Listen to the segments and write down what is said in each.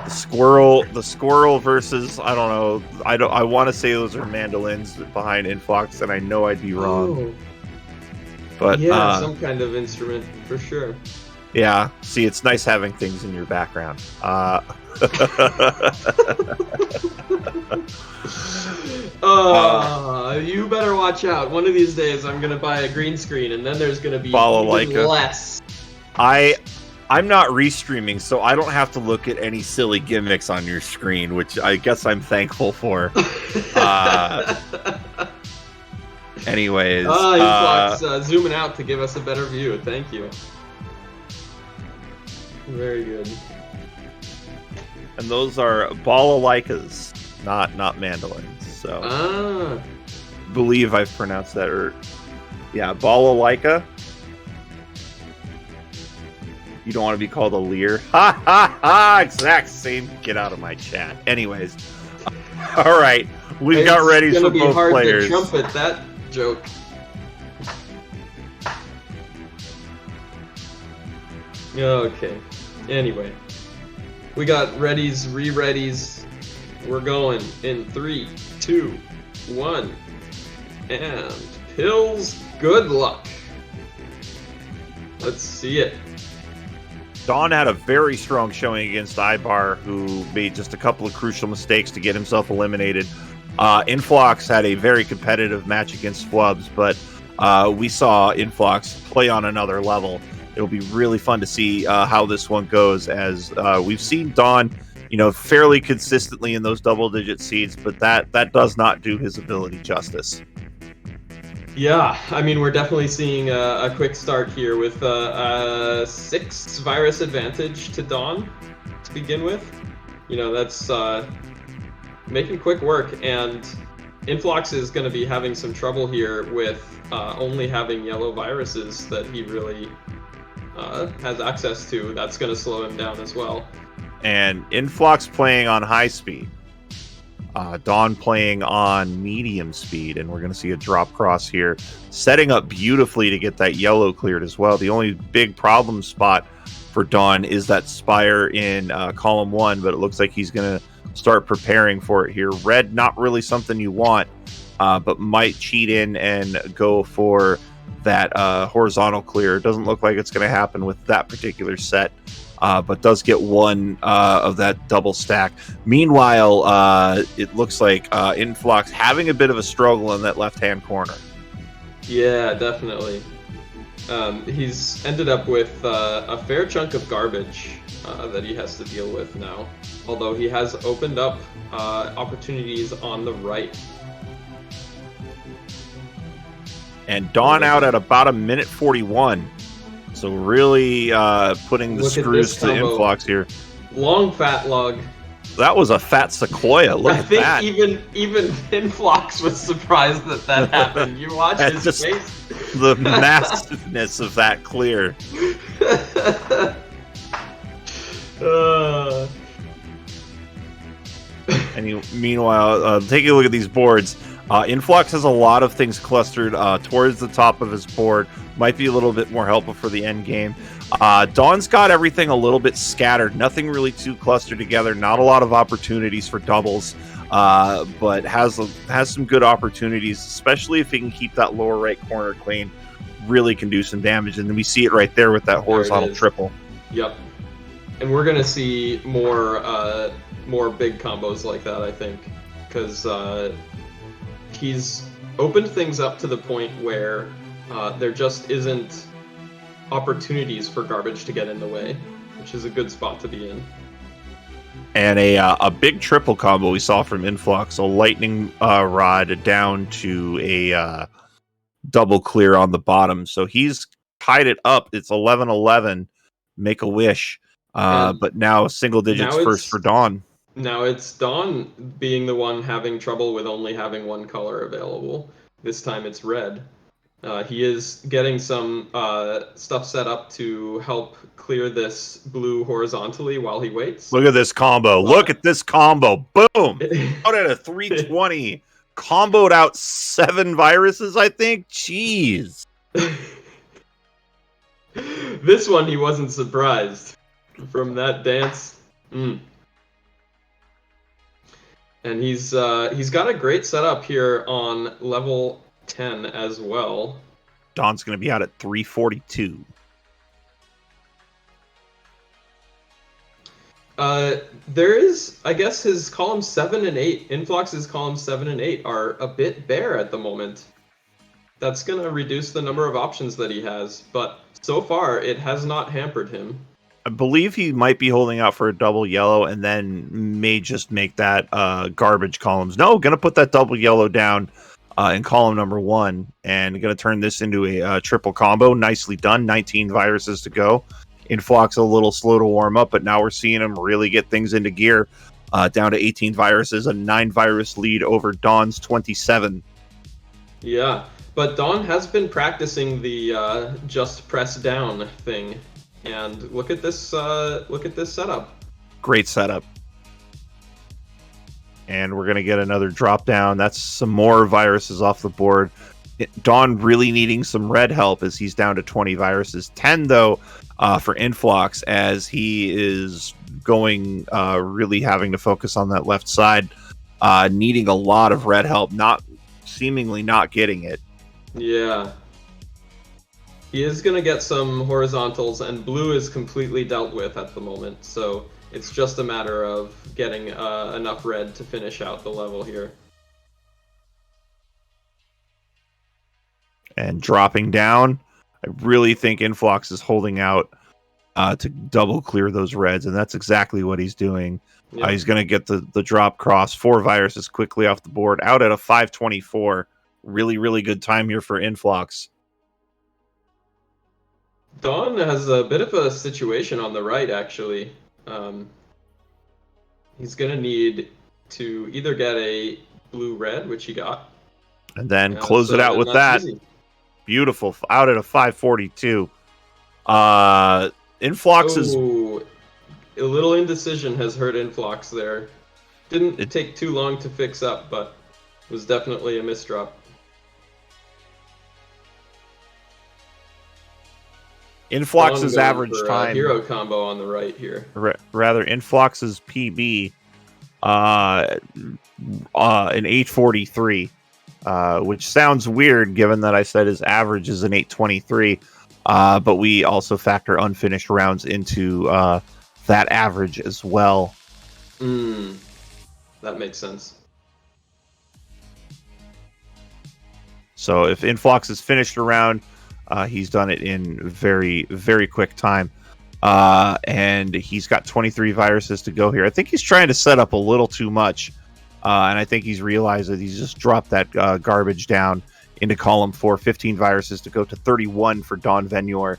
The squirrel versus, I don't know. I want to say those are mandolins behind inphlox, and I know I'd be wrong. Oh, But yeah, some kind of instrument for sure. yeah. See, it's nice having things in your background. You better watch out. One of these days, I'm gonna buy a green screen, and then there's gonna be even less. I'm not restreaming, so I don't have to look at any silly gimmicks on your screen, which I guess I'm thankful for. Anyways, inphlox zooming out to give us a better view. Thank you. Very good. And those are balalaikas, not mandolins. So, believe I've pronounced that, or yeah, balalaika. You don't want to be called a leer. Ha ha ha! Exact same. Get out of my chat. Anyways, all right, we've got ready for both players. It's gonna be hard to trumpet that joke. Okay. Anyway, we got readies, re-readies. We're going in 3, 2, 1, and pills. Good luck. Let's see it. Dawn had a very strong showing against Ibar, who made just a couple of crucial mistakes to get himself eliminated. inphlox had a very competitive match against Flubs, but we saw inphlox play on another level. It'll be really fun to see how this one goes, as we've seen Dawn, fairly consistently in those double-digit seeds, but that does not do his ability justice. Yeah, I mean, we're definitely seeing a quick start here with a 6 virus advantage to Dawn to begin with. That's making quick work, and inphlox is going to be having some trouble here with only having yellow viruses that he really has access to. That's going to slow him down as well. And inphlox playing on high speed. Dawn playing on medium speed, and we're going to see a drop cross here, setting up beautifully to get that yellow cleared as well. The only big problem spot for Dawn is that Spire in column 1, but it looks like he's going to start preparing for it here. Red, not really something you want, but might cheat in and go for that horizontal clear. It doesn't look like it's going to happen with that particular set. But does get one of that double stack. Meanwhile, it looks like inphlox having a bit of a struggle in that left-hand corner. Yeah, definitely. He's ended up with a fair chunk of garbage that he has to deal with now, although he has opened up opportunities on the right. And Dawn out at about a minute 41. So really putting the screws to inphlox here. Long fat lug. That was a fat sequoia. Look at that. I think even inphlox was surprised that happened. You watch his face. The massiveness of that clear. And meanwhile, taking a look at these boards, inphlox has a lot of things clustered towards the top of his board. Might be a little bit more helpful for the end game. Dawn's got everything a little bit scattered. Nothing really too clustered together. Not a lot of opportunities for doubles, but has some good opportunities, especially if he can keep that lower right corner clean. Really can do some damage, and then we see it right there with that horizontal triple. Yep. And we're gonna see more big combos like that, I think, because he's opened things up to the point where there just isn't opportunities for garbage to get in the way, which is a good spot to be in. And a big triple combo we saw from inphlox, a lightning rod down to a double clear on the bottom. So he's tied it up. It's 11-11. Make a wish. But now single digits first for Dawn. Now it's Dawn being the one having trouble with only having one color available. This time it's red. He is getting some stuff set up to help clear this blue horizontally while he waits. Look at this combo. Look at this combo. Boom. Out at a 320. Comboed out 7 viruses, I think. Jeez. This one he wasn't surprised from that dance. And he's got a great setup here on level 10 as well. Dawn's going to be out at 342. There is, I guess, his column 7 and 8, Inflox's column 7 and 8 are a bit bare at the moment. That's going to reduce the number of options that he has, but so far it has not hampered him. I believe he might be holding out for a double yellow and then may just make that garbage columns. No, going to put that double yellow down in column number 1 and going to turn this into a triple combo. Nicely done. 19 viruses to go. Inphlox a little slow to warm up, but now we're seeing him really get things into gear. Down to 18 viruses, a 9 virus lead over Dawn's 27. Yeah, but Dawn has been practicing the just press down thing, and look at this setup. Great setup. And we're gonna get another drop down. That's some more viruses off the board. Dawn really needing some red help as he's down to 20 viruses. 10 though for Inphlox as he is going really having to focus on that left side, needing a lot of red help, seemingly not getting it. Yeah. He is going to get some horizontals, and blue is completely dealt with at the moment, so it's just a matter of getting enough red to finish out the level here. And dropping down, I really think Inphlox is holding out to double clear those reds, and that's exactly what he's doing. Yep. He's going to get the drop cross, 4 viruses quickly off the board, out at a 524. Really, really good time here for Inphlox. Dawn has a bit of a situation on the right, actually. He's going to need to either get a blue-red, which he got. And then close it out with that. Easy. Beautiful. Out at a 542. Inphlox is... A little indecision has hurt Inphlox there. Didn't take too long to fix up, but was definitely a misdrop. Inflox's average time... hero combo on the right here. Rather, Inflox's PB an 843. Which sounds weird given that I said his average is an 823, but we also factor unfinished rounds into that average as well. That makes sense. So if Inflox has finished a round, he's done it in very, very quick time. And he's got 23 viruses to go here. I think he's trying to set up a little too much. And I think he's realized that he's just dropped that garbage down into column 4. 15 viruses to go to 31 for Dawnvenure,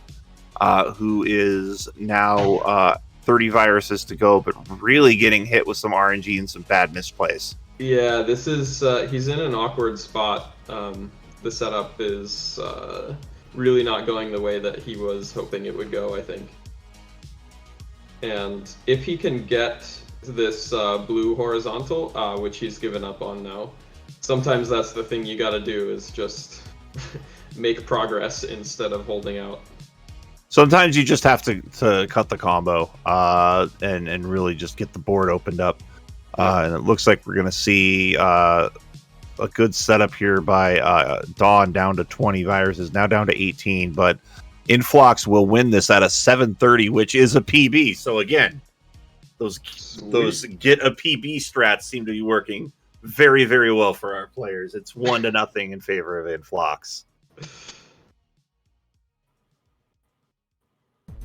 who is now 30 viruses to go, but really getting hit with some RNG and some bad misplays. Yeah, this is he's in an awkward spot. The setup is really not going the way that he was hoping it would go, I think. And if he can get this blue horizontal, which he's given up on now, sometimes that's the thing you gotta do, is just make progress instead of holding out. Sometimes you just have to cut the combo and really just get the board opened up. And it looks like we're going to see a good setup here by Dawn, down to 20 viruses, now down to 18. But Inphlox will win this at a 730, which is a PB. So again, those get a PB strats seem to be working very, very well for our players. It's 1-0 in favor of Inphlox.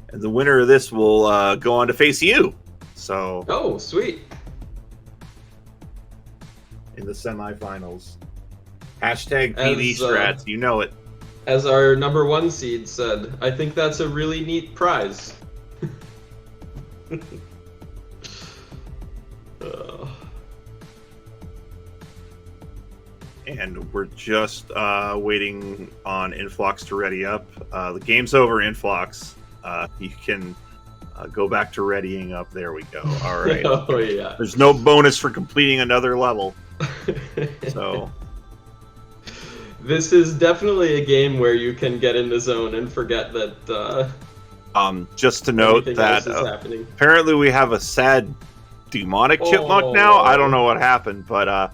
And the winner of this will go on to face you. So, oh, sweet. In the semifinals. Hashtag PB strats, you know it. As our number 1 seed said, I think that's a really neat prize. And we're just waiting on Inphlox to ready up. The game's over, Inphlox. You can go back to readying up. There we go. All right. Oh, yeah. There's no bonus for completing another level. So this is definitely a game where you can get in the zone and forget that just to note that apparently we have a sad demonic chipmunk now. I don't know what happened, but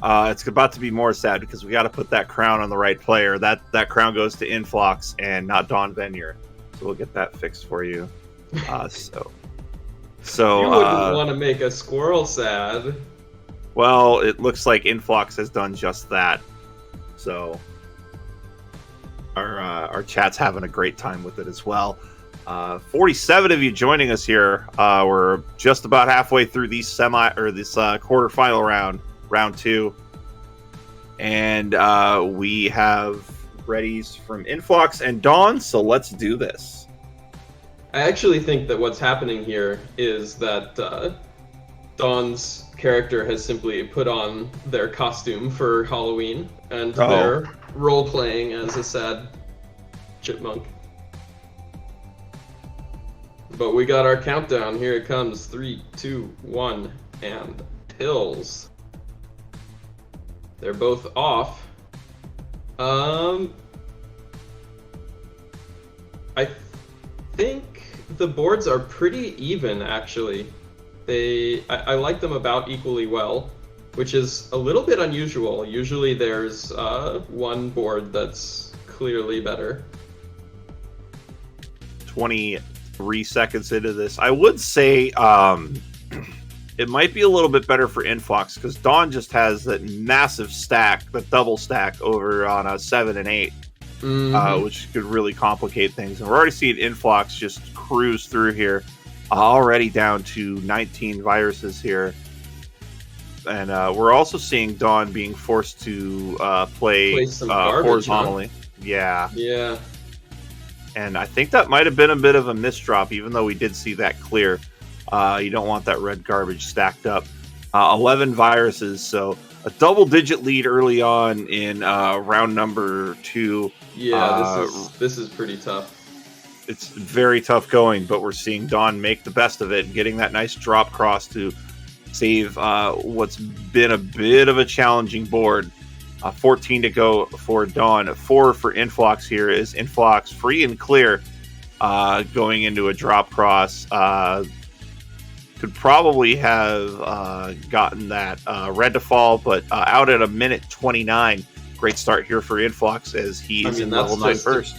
it's about to be more sad because we got to put that crown on the right player. That crown goes to inphlox and not Dawnvenure. So we'll get that fixed for you. So you wouldn't want to make a squirrel sad. Well, it looks like inphlox has done just that. So our chat's having a great time with it as well. 47 of you joining us here. We're just about halfway through this quarterfinal round 2, and we have readies from inphlox and Dawn. So let's do this. I actually think that what's happening here is that Dawn's character has simply put on their costume for Halloween, and they're role-playing as a sad chipmunk. But we got our countdown. Here it comes. 3, 2, 1, and pills. They're both off. I think the boards are pretty even, actually. I like them about equally well, which is a little bit unusual. Usually there's one board that's clearly better. 23 seconds into this, I would say it might be a little bit better for inphlox because Dawn just has that massive stack, the double stack over on a 7 and 8. Which could really complicate things. And we're already seeing inphlox just cruise through here, already down to 19 viruses here. And we're also seeing Dawn being forced to play horizontally. Huh? Yeah. And I think that might have been a bit of a misdrop, even though we did see that clear. You don't want that red garbage stacked up. 11 viruses, so a double-digit lead early on in round number 2. Yeah, this is pretty tough. It's very tough going, but we're seeing Dawn make the best of it and getting that nice drop cross to save what's been a bit of a challenging board. 14 to go for Dawn. 4 for inphlox here is inphlox free and clear going into a drop cross. Could probably have gotten that red to fall, but out at a minute 29. Great start here for inphlox as he is in level 9 first.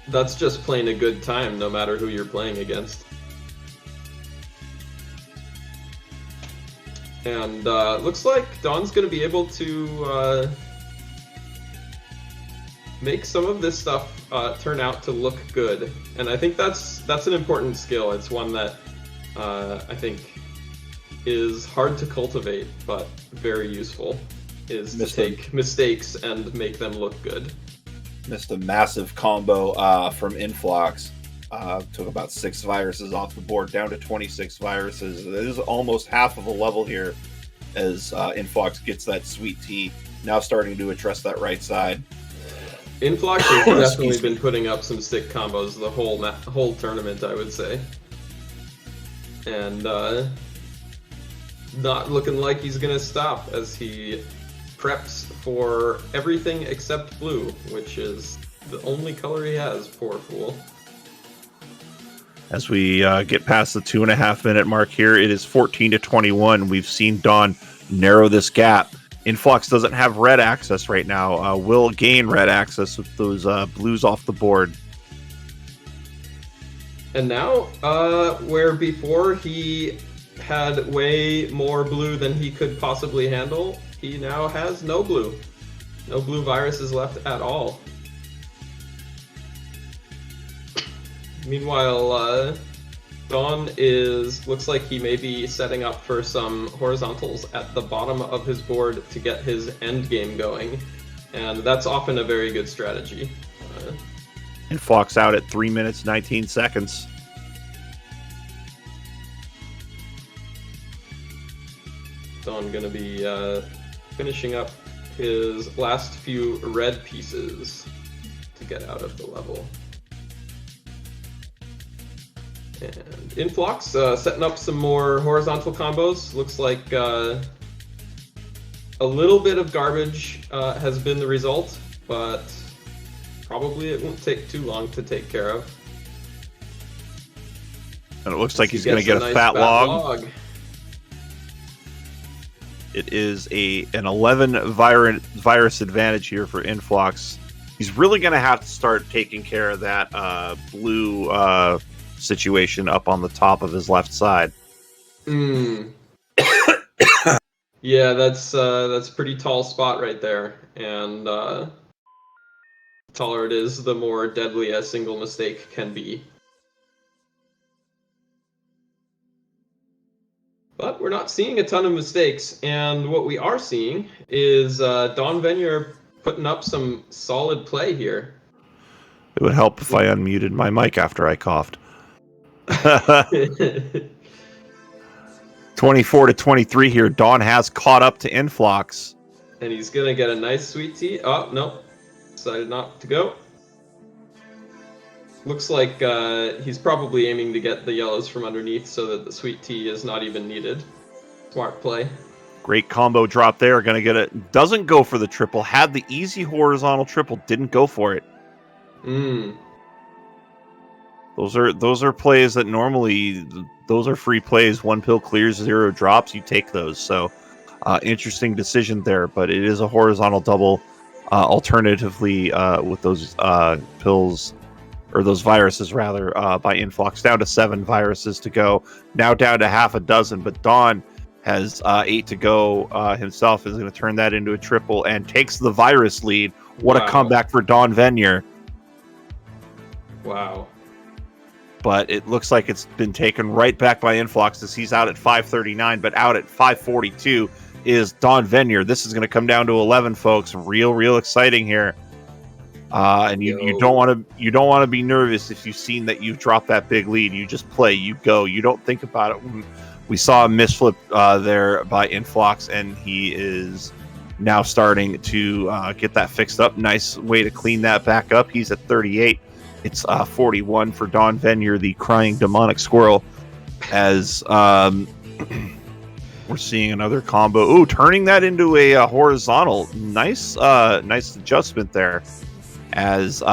That's just playing a good time, no matter who you're playing against. And looks like Dawn's going to be able to make some of this stuff turn out to look good. And I think that's an important skill. It's one that I think is hard to cultivate, but very useful, is to take mistakes and make them look good. Missed a massive combo from inphlox. Took about 6 viruses off the board, down to 26 viruses. It is almost half of a level here as inphlox gets that sweet tea. Now starting to address that right side. Inphlox has definitely been putting up some sick combos the whole tournament, I would say. And not looking like he's going to stop as he preps for everything except blue, which is the only color he has, poor fool. As we get past the 2.5 minute mark here, it is 14 to 21. We've seen Dawn narrow this gap. inphlox doesn't have red access right now. Will gain red access with those blues off the board. And now, where before he had way more blue than he could possibly handle, he now has no blue. No blue viruses left at all. Meanwhile, Dawn looks like he may be setting up for some horizontals at the bottom of his board to get his end game going, and that's often a very good strategy. inphlox out at 3 minutes 19 seconds. Dawn gonna be finishing up his last few red pieces to get out of the level. And inphlox setting up some more horizontal combos. Looks like a little bit of garbage has been the result, but probably it won't take too long to take care of. And it looks like he's going to get a fat log. It is an 11 virus advantage here for inphlox. He's really going to have to start taking care of that blue situation up on the top of his left side. Yeah, that's a pretty tall spot right there, and the taller it is, the more deadly a single mistake can be. But we're not seeing a ton of mistakes, and what we are seeing is Dawnvenure putting up some solid play here. It would help if I unmuted my mic after I coughed. 24-23 here. Dawn has caught up to inphlox. And he's going to get a nice sweet tea. Oh, no. Decided not to go. Looks like he's probably aiming to get the yellows from underneath so that the sweet tea is not even needed. Smart play. Great combo drop there. Going to get it. Doesn't go for the triple. Had the easy horizontal triple. Didn't go for it. Those are plays that normally, those are free plays. 1 pill clears, 0 drops. You take those. So interesting decision there. But it is a horizontal double. Alternatively, with those pills, or those viruses rather, by inphlox, down to 7 viruses to go. Now down to half a dozen, but Dawn has 8 to go himself. Is going to turn that into a triple and takes the virus lead. What a comeback for Dawnvenure. Wow. But it looks like it's been taken right back by inphlox as he's out at 539, but out at 542 is Dawnvenure. This is going to come down to 11, folks. Real exciting here. And you don't want to be nervous if you've seen that you've dropped that big lead. You just play, you go. You don't think about it. We saw a misflip there by inphlox, and he is now starting to get that fixed up. Nice way to clean that back up. He's at 38. It's 41 for Dawnvenure, the crying demonic squirrel, as we're seeing another combo. Ooh, turning that into a horizontal. Nice adjustment there, as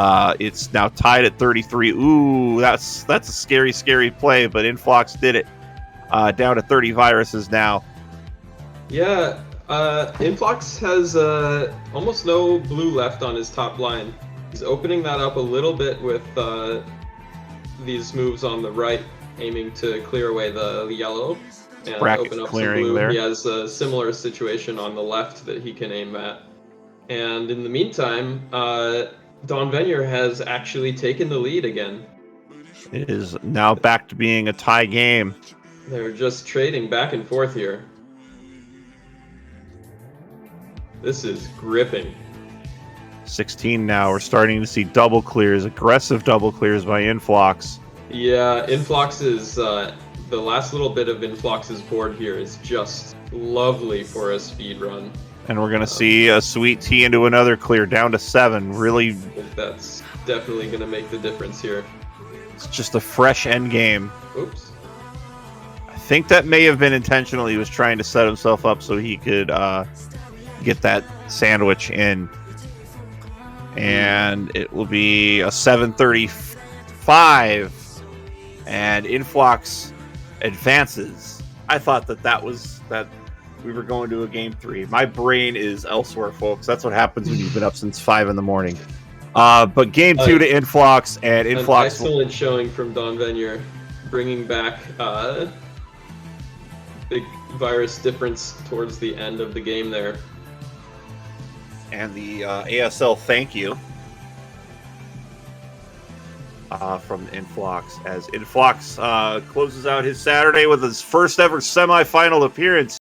it's now tied at 33. Ooh, that's a scary play, but inphlox did it. Down to 30 viruses now. Yeah, inphlox has almost no blue left on his top line. He's opening that up a little bit with these moves on the right, aiming to clear away the yellow and bracket open up clearing some blue. there. He has a similar situation on the left that he can aim at. And in the meantime, Dawnvenure has actually taken the lead again. It is now back to being a tie game. They're just trading back and forth here. This is gripping. 16 now. We're starting to see double clears, aggressive double clears by inphlox. Yeah, inphlox is the last little bit of inphlox's board here is just lovely for a speed run. And we're going to see a sweet tea into another clear, down to 7. Really, I think that's definitely going to make the difference here. it's just a fresh end game. Oops. I think that may have been intentional. He was trying to set himself up so he could get that sandwich in. And it will be a 7:35, and inphlox advances. I thought that we were going to a game 3. My brain is elsewhere, folks. That's what happens when you've been up since 5 in the morning. But game 2 to inphlox, and inphlox. An excellent showing from Dawnvenure, bringing back big virus difference towards the end of the game there. And the ASL thank you from inphlox, as inphlox closes out his Saturday with his first ever semifinal appearance